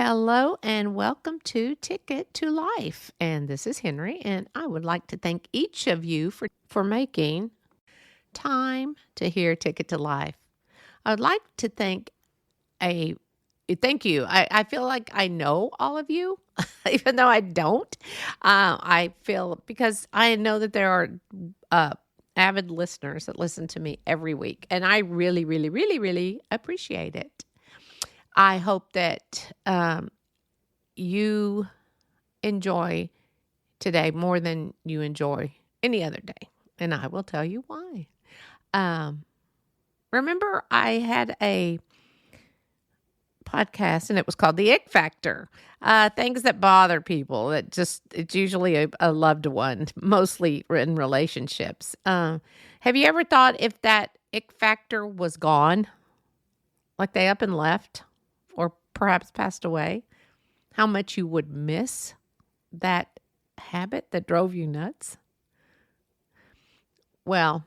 Hello and welcome to Ticket to Life. And this is Henry, and I would like to thank each of you for making time to hear Ticket to Life. I would like to thank you. I feel like I know all of you, even though I don't. I feel because I know that there are avid listeners that listen to me every week, and I really, really, really, really appreciate it. I hope that you enjoy today more than you enjoy any other day. And I will tell you why. Remember, I had a podcast and it was called The Ick Factor. Things that bother people. It's usually a loved one, mostly in relationships. Have you ever thought if that ick factor was gone, like they up and left, or perhaps passed away, how much you would miss that habit that drove you nuts? Well,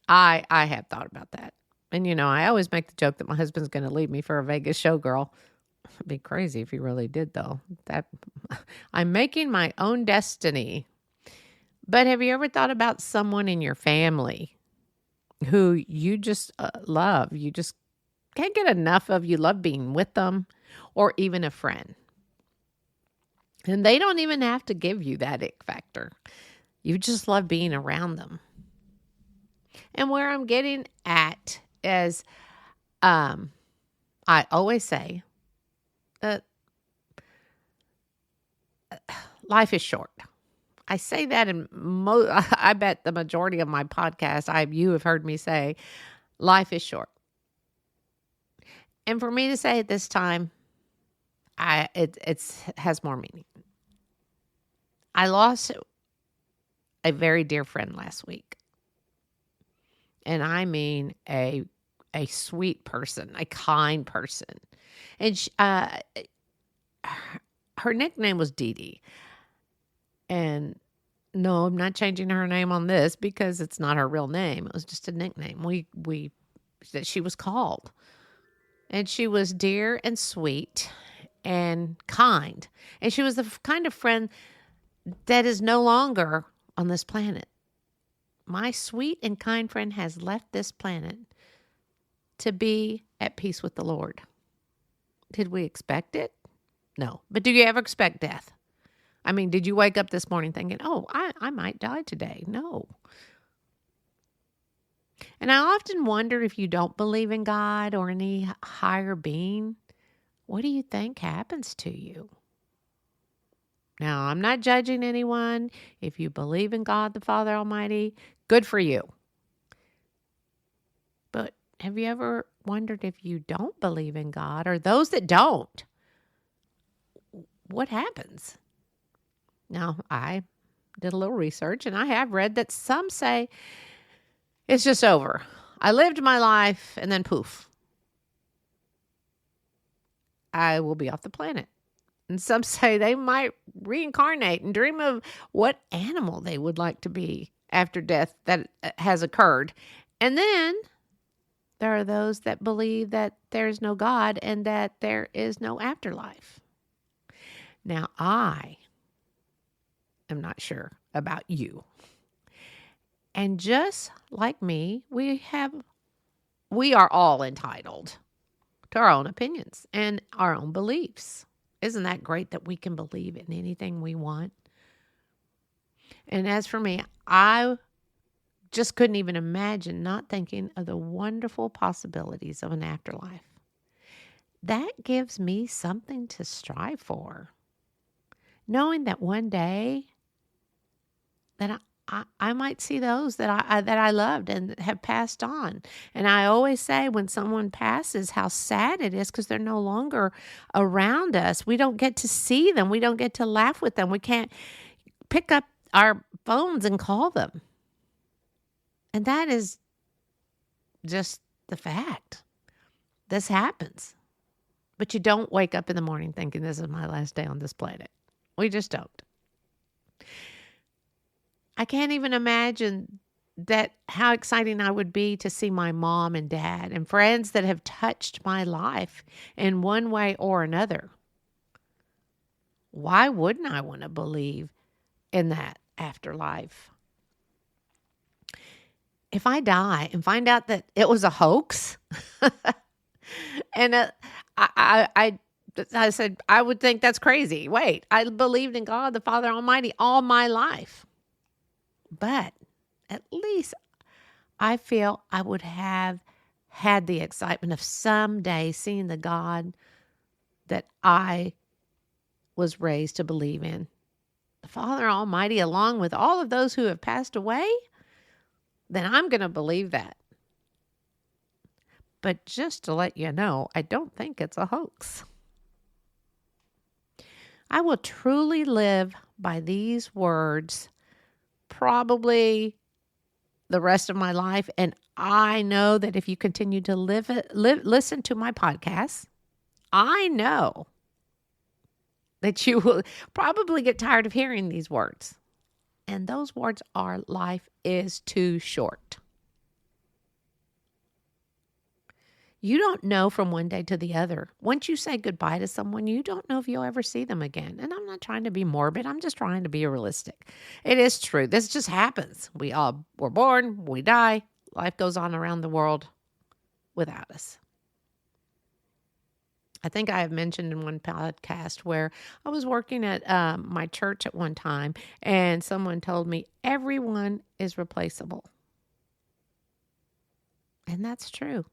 I have thought about that. And, I always make the joke that my husband's going to leave me for a Vegas showgirl. It'd be crazy if he really did, though. I'm making my own destiny. But have you ever thought about someone in your family who you just love? You just can't get enough of. You love being with them, or even a friend. And they don't even have to give you that ick factor. You just love being around them. And where I'm getting at is, I always say that life is short. I say that in I bet the majority of my podcast, you have heard me say, life is short. And for me to say it this time, it has more meaning. I lost a very dear friend last week. And I mean a sweet person, a kind person. And her nickname was Dee Dee. And no, I'm not changing her name on this because it's not her real name. It was just a nickname that she was called. And she was dear and sweet and kind. And she was the kind of friend that is no longer on this planet. My sweet and kind friend has left this planet to be at peace with the Lord. Did we expect it? No. But do you ever expect death? I mean, did you wake up this morning thinking, oh, I might die today? No. And I often wonder, if you don't believe in God or any higher being, what do you think happens to you? Now, I'm not judging anyone. If you believe in God the Father Almighty, good for you. But have you ever wondered, if you don't believe in God, or those that don't, what happens? Now, I did a little research, and I have read that some say it's just over. I lived my life, and then poof, I will be off the planet. And some say they might reincarnate and dream of what animal they would like to be after death that has occurred. And then there are those that believe that there is no God and that there is no afterlife. Now, I am not sure about you. And just like me, we are all entitled to our own opinions and our own beliefs. Isn't that great that we can believe in anything we want? And as for me, I just couldn't even imagine not thinking of the wonderful possibilities of an afterlife. That gives me something to strive for. Knowing that one day that I might see those that I loved and have passed on. And I always say, when someone passes, how sad it is, because they're no longer around us. We don't get to see them. We don't get to laugh with them. We can't pick up our phones and call them. And that is just the fact. This happens. But you don't wake up in the morning thinking, this is my last day on this planet. We just don't. I can't even imagine how exciting I would be to see my mom and dad and friends that have touched my life in one way or another. Why wouldn't I want to believe in that afterlife? If I die and find out that it was a hoax, and I said, I would think that's crazy. Wait, I believed in God, the Father Almighty, all my life. But at least I feel I would have had the excitement of someday seeing the God that I was raised to believe in. The Father Almighty, along with all of those who have passed away, then I'm going to believe that. But just to let you know, I don't think it's a hoax. I will truly live by these words probably the rest of my life. And I know that if you continue to listen to my podcast, I know that you will probably get tired of hearing these words. And those words are, life is too short. You don't know from one day to the other. Once you say goodbye to someone, you don't know if you'll ever see them again. And I'm not trying to be morbid. I'm just trying to be realistic. It is true. This just happens. We all were born, we die. Life goes on around the world without us. I think I have mentioned in one podcast where I was working at my church at one time, and someone told me everyone is replaceable. And that's true.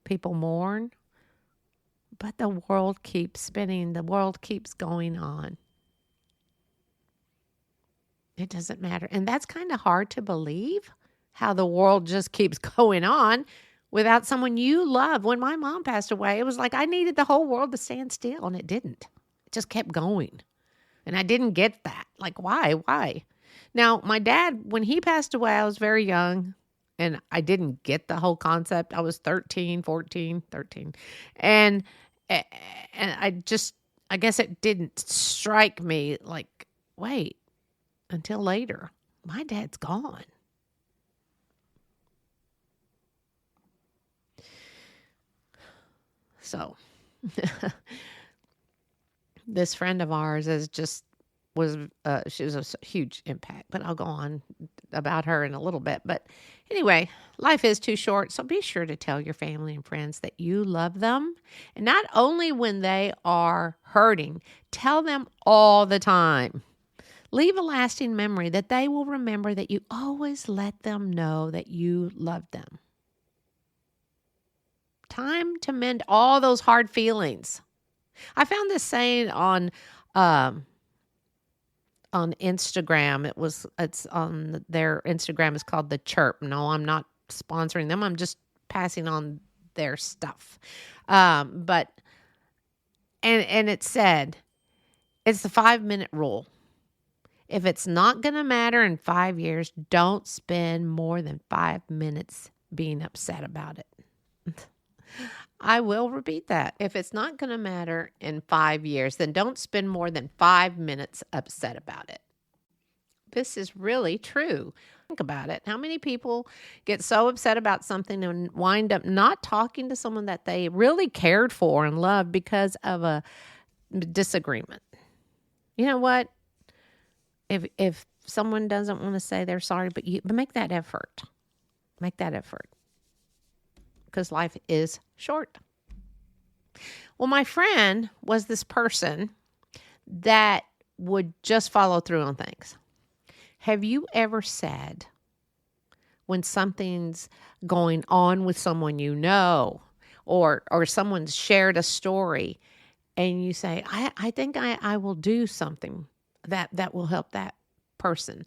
People mourn, but the world keeps spinning. The world keeps going on. It doesn't matter. And that's kind of hard to believe, how the world just keeps going on without someone you love. When my mom passed away, it was like I needed the whole world to stand still, and it didn't. It just kept going. And I didn't get that. Like, why? Why? Now, my dad, when he passed away, I was very young. And I didn't get the whole concept. I was 13. And I guess it didn't strike me like, wait, until later. My dad's gone. So, this friend of ours she was a huge impact, but I'll go on about her in a little bit. But anyway, life is too short, so be sure to tell your family and friends that you love them. And not only when they are hurting, tell them all the time. Leave a lasting memory that they will remember that you always let them know that you love them. Time to mend all those hard feelings. I found this saying on Instagram. It's on their Instagram. It's called The Chirp. No, I'm not sponsoring them. I'm just passing on their stuff. But it said, it's the 5-minute rule. If it's not going to matter in 5 years, don't spend more than 5 minutes being upset about it. I will repeat that. If it's not going to matter in 5 years, then don't spend more than 5 minutes upset about it. This is really true. Think about it. How many people get so upset about something and wind up not talking to someone that they really cared for and loved because of a disagreement? You know what? If someone doesn't want to say they're sorry, but make that effort. Make that effort. Because life is short. Well, my friend was this person that would just follow through on things. Have you ever said, when something's going on with someone you know, or someone's shared a story, and you say, I think I will do something that will help that person.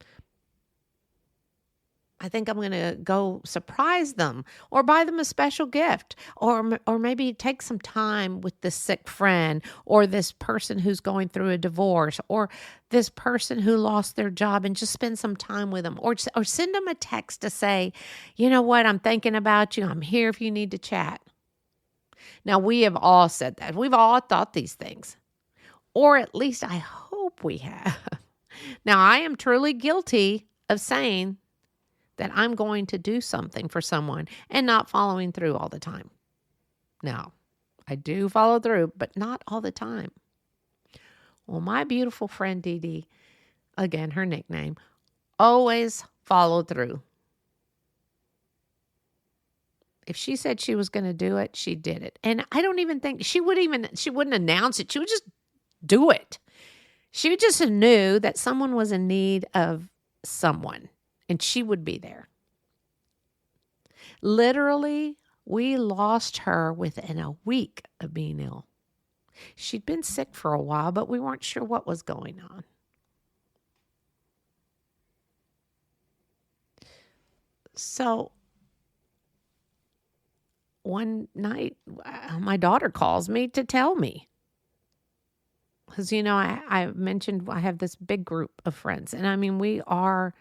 I think I'm going to go surprise them or buy them a special gift, or maybe take some time with this sick friend, or this person who's going through a divorce, or this person who lost their job, and just spend some time with them, or send them a text to say, you know what, I'm thinking about you. I'm here if you need to chat. Now, we have all said that. We've all thought these things, or at least I hope we have. Now, I am truly guilty of saying that I'm going to do something for someone and not following through all the time. Now, I do follow through, but not all the time. Well, my beautiful friend Dee Dee, again, her nickname, always followed through. If she said she was going to do it, she did it. And I don't even think she wouldn't announce it. She would just do it. She just knew that someone was in need of someone, and she would be there. Literally, we lost her within a week of being ill. She'd been sick for a while, but we weren't sure what was going on. So one night, my daughter calls me to tell me. Because, I mentioned I have this big group of friends. And I mean, we are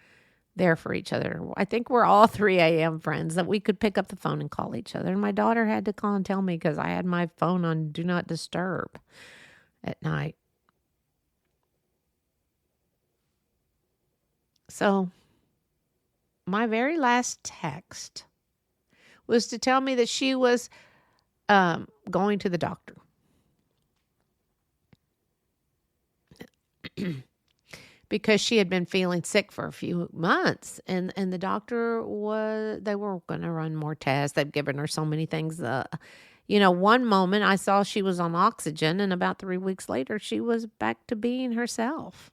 there for each other. I think we're all 3 a.m. friends that we could pick up the phone and call each other. And my daughter had to call and tell me because I had my phone on Do Not Disturb at night. So my very last text was to tell me that she was going to the doctor. Because she had been feeling sick for a few months, and the doctor they were going to run more tests. They've given her so many things. One moment I saw she was on oxygen, and about 3 weeks later, she was back to being herself.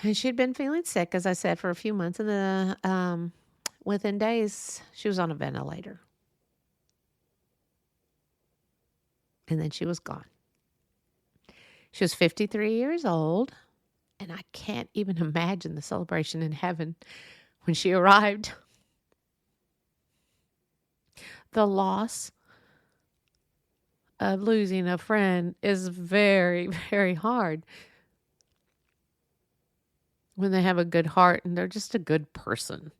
And she'd been feeling sick, as I said, for a few months, and within days, she was on a ventilator. And then she was gone. She was 53 years old, and I can't even imagine the celebration in heaven when she arrived. The loss of losing a friend is very, very hard when they have a good heart and they're just a good person.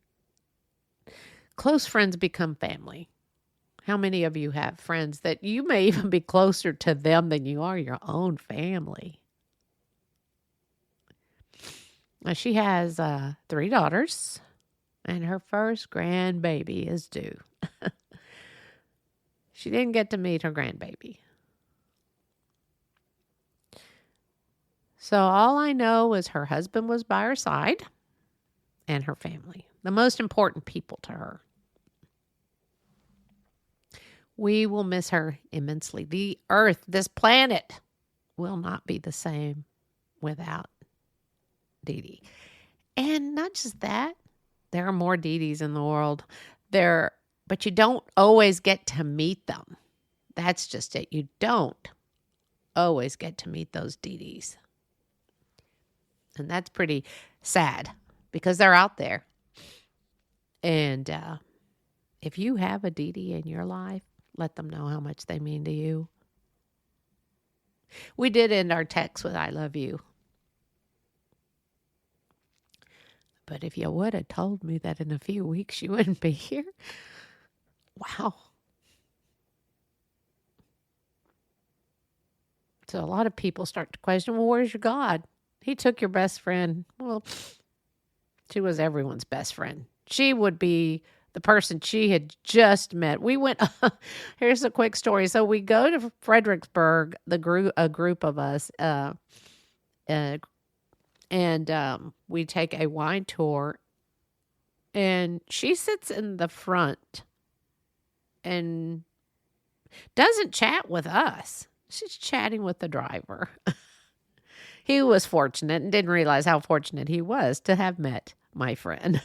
Close friends become family. How many of you have friends that you may even be closer to them than you are your own family? Now, she has 3 daughters, and her first grandbaby is due. She didn't get to meet her grandbaby. So all I know is her husband was by her side and her family, the most important people to her. We will miss her immensely. The earth, this planet, will not be the same without Dee Dee. And not just that, there are more Dee Dees in the world. But you don't always get to meet them. That's just it. You don't always get to meet those Dee Dees. And that's pretty sad because they're out there. And if you have a Dee Dee in your life, let them know how much they mean to you. We did end our text with I love you. But if you would have told me that in a few weeks you wouldn't be here, wow. So a lot of people start to question, well, where's your God? He took your best friend. Well, she was everyone's best friend. She would be the person she had just met. We went, here's a quick story. So we go to Fredericksburg, a group of us, and we take a wine tour, and she sits in the front and doesn't chat with us. She's chatting with the driver. He was fortunate and didn't realize how fortunate he was to have met my friend.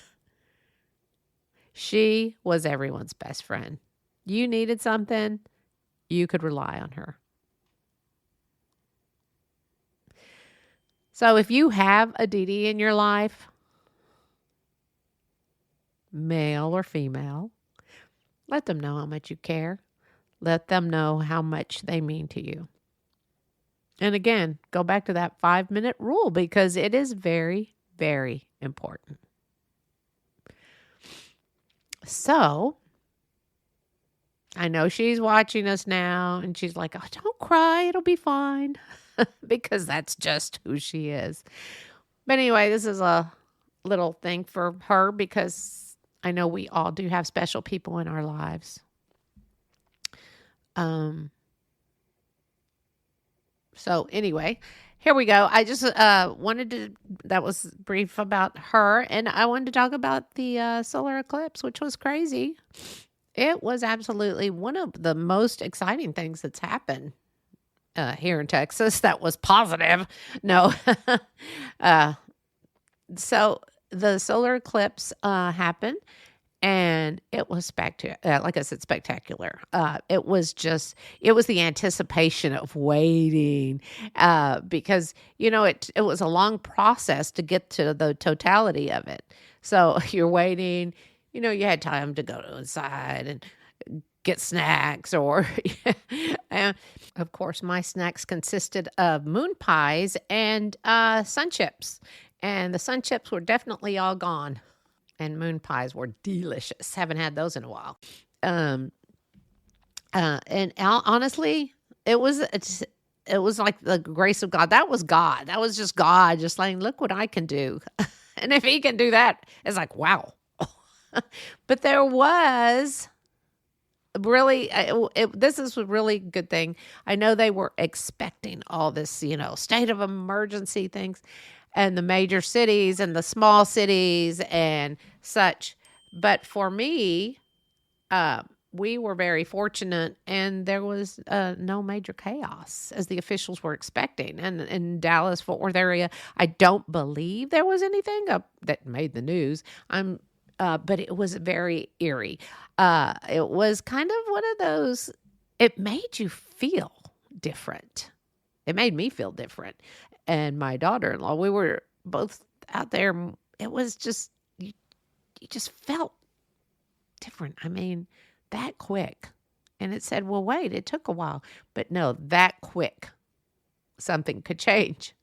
She was everyone's best friend. You needed something, you could rely on her. So if you have a Dee Dee in your life, male or female, let them know how much you care. Let them know how much they mean to you. And again, go back to that 5-minute rule because it is very, very important. So, I know she's watching us now and she's like, oh, don't cry, it'll be fine. Because that's just who she is. But anyway, this is a little thing for her because I know we all do have special people in our lives. So anyway, here we go. I just wanted to, that was brief about her. And I wanted to talk about the solar eclipse, which was crazy. It was absolutely one of the most exciting things that's happened here in Texas that was positive. No. uh, so the solar eclipse happened. And it was like I said, spectacular. It was the anticipation of waiting, because, it was a long process to get to the totality of it. So you're waiting, you had time to go inside and get snacks and of course, my snacks consisted of moon pies and sun chips. And the sun chips were definitely all gone. And moon pies were delicious. Haven't had those in a while. Honestly, it was like the grace of God. That was God. That was just God, just like, look what I can do. And if He can do that, it's like, wow. But there was really, this is a really good thing. I know they were expecting all this, state of emergency things, and the major cities and the small cities and such. But for me, we were very fortunate, and there was no major chaos as the officials were expecting. And in Dallas, Fort Worth area, I don't believe there was anything that made the news. But it was very eerie. It was kind of one of those, it made you feel different. It made me feel different. And my daughter-in-law, we were both out there. It was just, you just felt different. I mean, that quick. And it said, well, wait, it took a while. But no, that quick, something could change.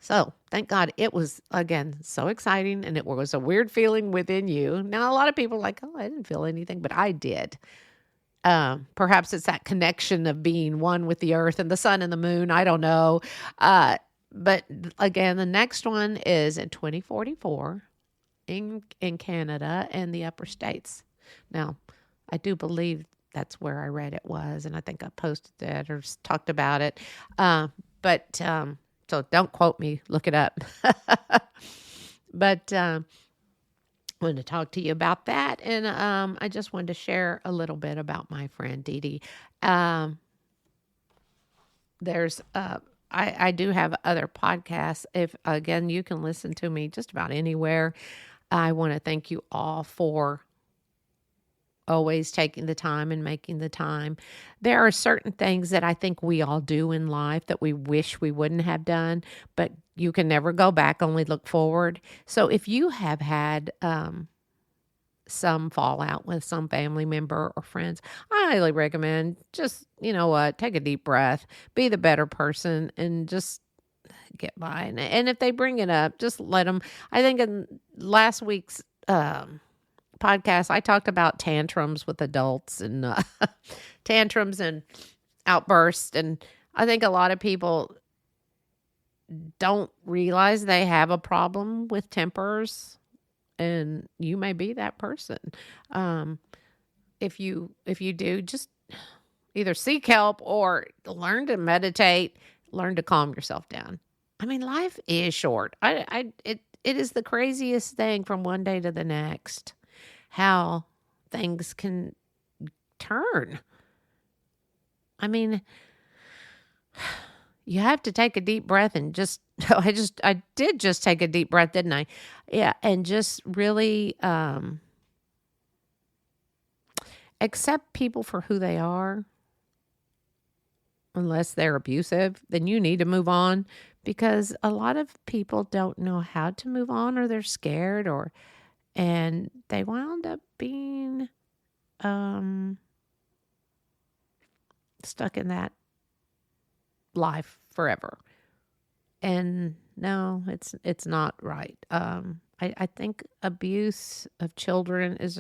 So thank God it was, again, so exciting. And it was a weird feeling within you. Now, a lot of people are like, oh, I didn't feel anything, but I did. Perhaps it's that connection of being one with the earth and the sun and the moon. I don't know. But again, the next one is in 2044 in Canada and the upper states. Now, I do believe that's where I read it was, and I think I posted that or talked about it. So don't quote me, look it up. But I wanted to talk to you about that. And I just wanted to share a little bit about my friend Dee Dee. I do have other podcasts. If, again, you can listen to me just about anywhere. I want to thank you all for always taking the time and making the time. There are certain things that I think we all do in life that we wish we wouldn't have done, but you can never go back, only look forward. So if you have had some fallout with some family member or friends, I highly recommend just, take a deep breath, be the better person, and just get by. And if they bring it up, just let them. I think in last week's podcast, I talked about tantrums with adults and tantrums and outbursts. And I think a lot of people don't realize they have a problem with tempers, and you may be that person. If you do, just either seek help or learn to meditate, learn to calm yourself down. I mean, life is short. It is the craziest thing from one day to the next, how things can turn. I mean, you have to take a deep breath and I did just take a deep breath, didn't I? Yeah. And just really accept people for who they are. Unless they're abusive, then you need to move on, because a lot of people don't know how to move on, or they're scared, and they wound up being stuck in that life forever. And no, it's not right. I think abuse of children is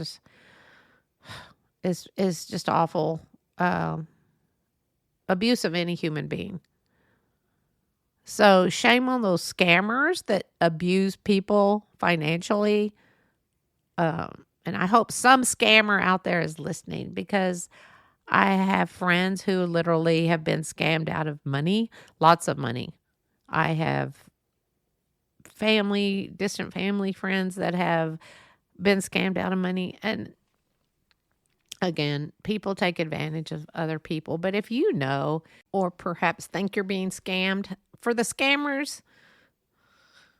just awful. Abuse of any human being. So shame on those scammers that abuse people financially. And I hope some scammer out there is listening, because I have friends who literally have been scammed out of money, lots of money. I have distant family friends that have been scammed out of money. And again, people take advantage of other people. But if you know, or perhaps think you're being scammed, for the scammers,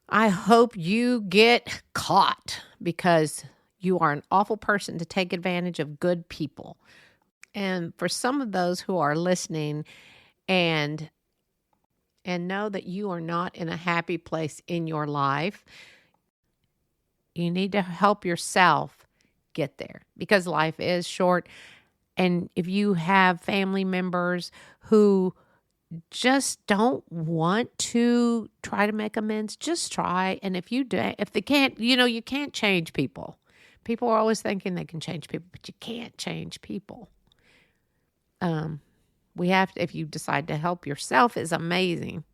I hope you get caught, because you are an awful person to take advantage of good people. And for some of those who are listening and know that you are not in a happy place in your life, you need to help yourself get there, because life is short. And if you have family members who just don't want to try to make amends, just try. And if they can't, you can't change people. People are always thinking they can change people, but you can't change people. We have to, if you decide to help yourself, is amazing.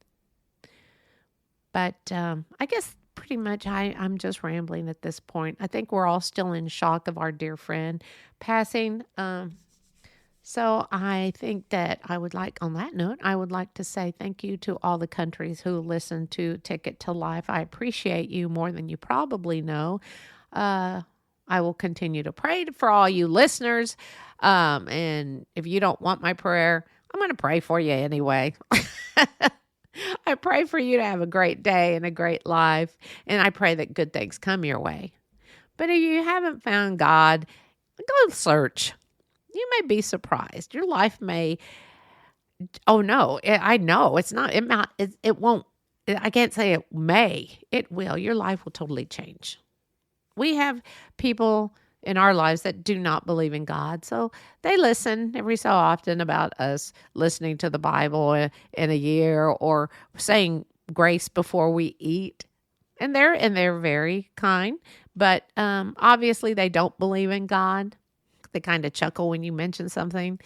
But I guess pretty much I'm just rambling at this point. I think we're all still in shock of our dear friend passing. So I think that on that note, I would like to say thank you to all the countries who listen to Ticket to Life. I appreciate you more than you probably know. I will continue to pray for all you listeners. And if you don't want my prayer, I'm going to pray for you anyway. I pray for you to have a great day and a great life. And I pray that good things come your way. But if you haven't found God, go search. You may be surprised. Your life may, oh no, I know it's not, it won't, I can't say it may, it will. Your life will totally change. We have people in our lives that do not believe in God. So they listen every so often about us listening to the Bible in a year, or saying grace before we eat. And they're very kind, but obviously they don't believe in God. They kind of chuckle when you mention something,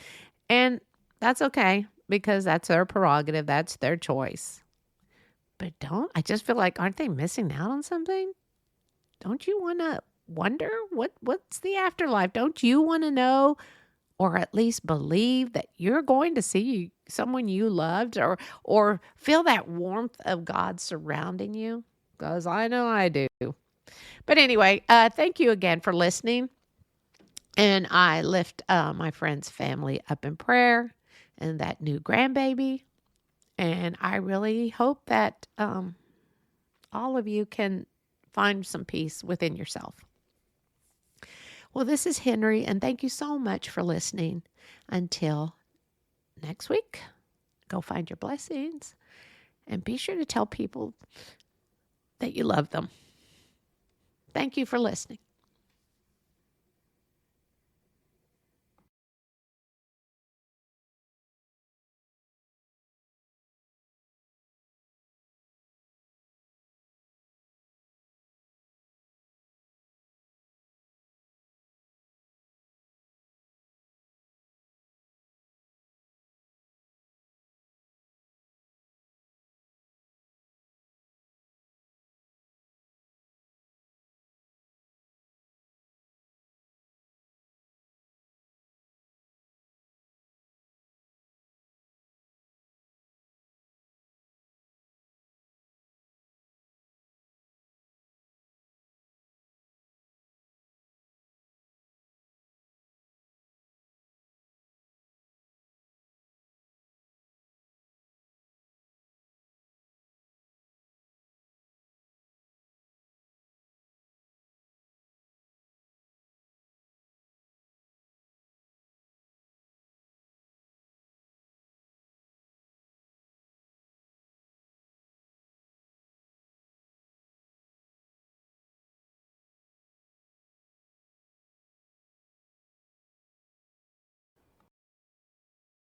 and that's okay, because that's their prerogative. That's their choice. But I just feel like, aren't they missing out on something? Don't you want to wonder what's the afterlife? Don't you want to know, or at least believe, that you're going to see someone you loved, or feel that warmth of God surrounding you? Because I know I do. But anyway, thank you again for listening. And I lift my friend's family up in prayer, and that new grandbaby. And I really hope that all of you can find some peace within yourself. Well, this is Henry, and thank you so much for listening. Until next week, go find your blessings, and be sure to tell people that you love them. Thank you for listening.